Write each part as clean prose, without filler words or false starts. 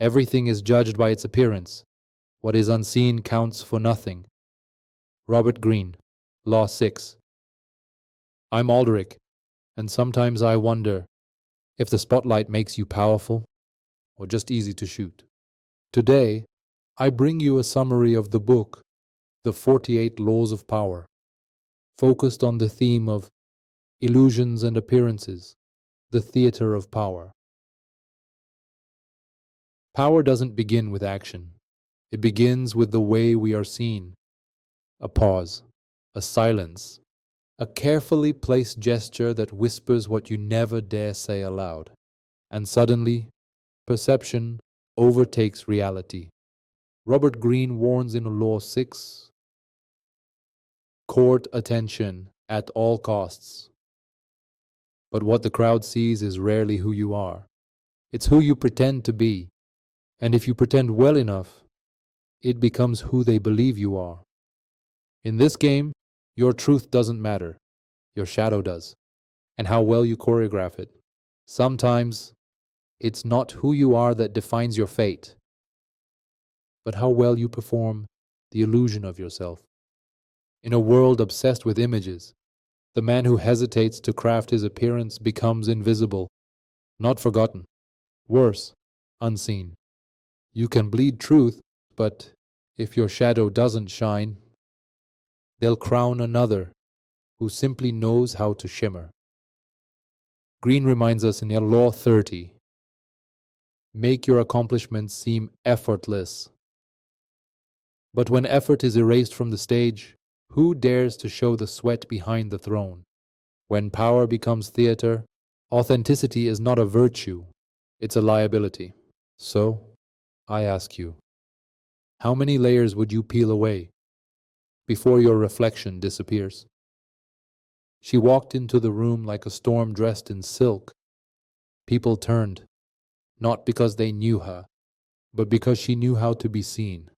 Everything is judged by its appearance. What is unseen counts for nothing. Robert Greene, Law 6. I'm Aldrich, and sometimes I wonder if the spotlight makes you powerful or just easy to shoot. Today, I bring you a summary of the book, The 48 Laws of Power, focused on the theme of illusions and appearances, the theater of power. Power doesn't begin with action. It begins with the way we are seen. A pause, a silence, a carefully placed gesture that whispers what you never dare say aloud. And suddenly, perception overtakes reality. Robert Greene warns in Law 6, court attention at all costs. But what the crowd sees is rarely who you are. It's who you pretend to be. And if you pretend well enough, it becomes who they believe you are. In this game, your truth doesn't matter. Your shadow does. And how well you choreograph it. Sometimes, it's not who you are that defines your fate, but how well you perform the illusion of yourself. In a world obsessed with images, the man who hesitates to craft his appearance becomes invisible, not forgotten. Worse, unseen. You can bleed truth, but if your shadow doesn't shine, they'll crown another who simply knows how to shimmer. Greene reminds us in Law 30, make your accomplishments seem effortless. But when effort is erased from the stage, who dares to show the sweat behind the throne? When power becomes theater, authenticity is not a virtue, it's a liability. So, I ask you, how many layers would you peel away before your reflection disappears? She walked into the room like a storm dressed in silk. People turned, not because they knew her, but because she knew how to be seen.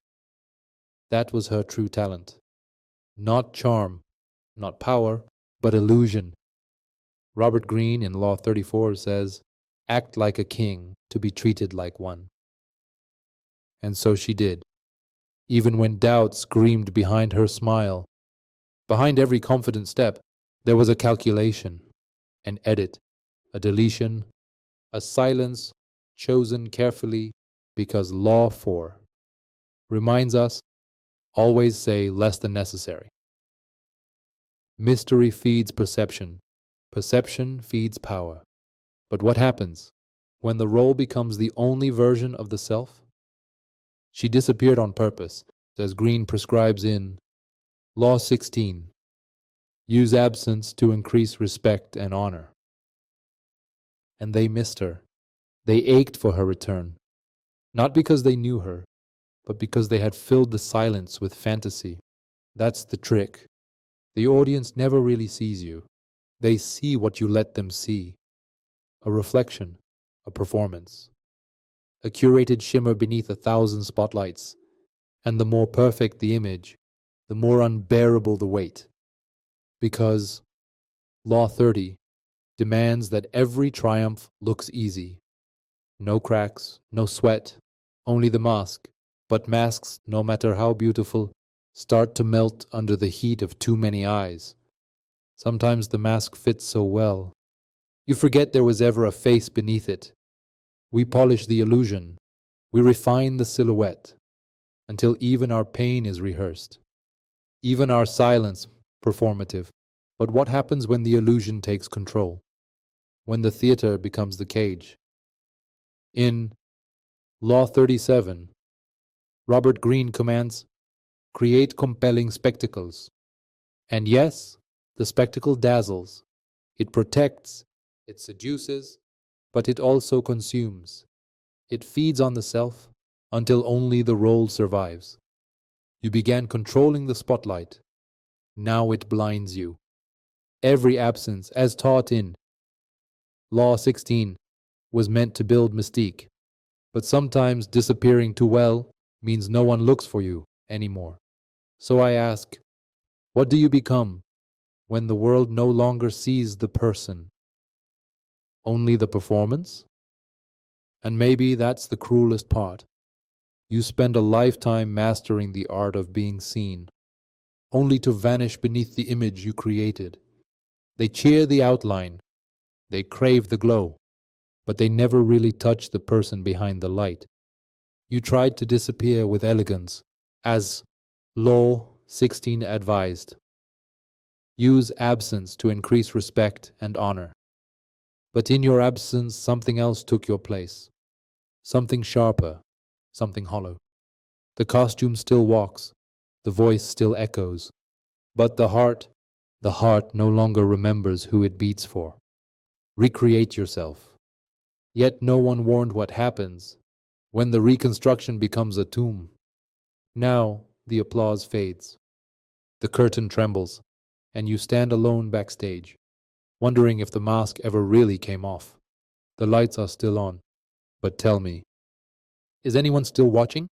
That was her true talent. Not charm, not power, but illusion. Robert Greene in Law 34 says, act like a king to be treated like one. And so she did, even when doubt screamed behind her smile. Behind every confident step, there was a calculation, an edit, a deletion, a silence chosen carefully because Law 4 reminds us, always say less than necessary. Mystery feeds perception. Perception feeds power. But what happens when the role becomes the only version of the self? She disappeared on purpose, as Greene prescribes in Law 16. Use absence to increase respect and honor. And they missed her. They ached for her return, not because they knew her, but because they had filled the silence with fantasy. That's the trick. The audience never really sees you. They see what you let them see. A reflection, a performance. A curated shimmer beneath 1,000 spotlights. And the more perfect the image, the more unbearable the weight. Because Law 30 demands that every triumph looks easy. No cracks, no sweat, only the mask. But masks, no matter how beautiful, start to melt under the heat of too many eyes. Sometimes the mask fits so well, you forget there was ever a face beneath it. We polish the illusion, we refine the silhouette, until even our pain is rehearsed, even our silence performative. But what happens when the illusion takes control? When the theater becomes the cage? In Law 37, Robert Greene commands, create compelling spectacles. And yes, the spectacle dazzles. It protects, it seduces, but it also consumes. It feeds on the self until only the role survives. You began controlling the spotlight. Now it blinds you. Every absence, as taught in Law 16, was meant to build mystique. But sometimes disappearing too well means no one looks for you anymore. So I ask, what do you become when the world no longer sees the person, only the performance? And maybe that's the cruelest part. You spend a lifetime mastering the art of being seen, only to vanish beneath the image you created. They cheer the outline, they crave the glow, but they never really touch the person behind the light. You tried to disappear with elegance, as Law 16 advised. Use absence to increase respect and honor. But in your absence, something else took your place. Something sharper, something hollow. The costume still walks, the voice still echoes, but the heart no longer remembers who it beats for. Recreate yourself. Yet no one warned what happens when the reconstruction becomes a tomb. Now the applause fades, the curtain trembles, and you stand alone backstage, wondering if the mask ever really came off. The lights are still on, but tell me, is anyone still watching?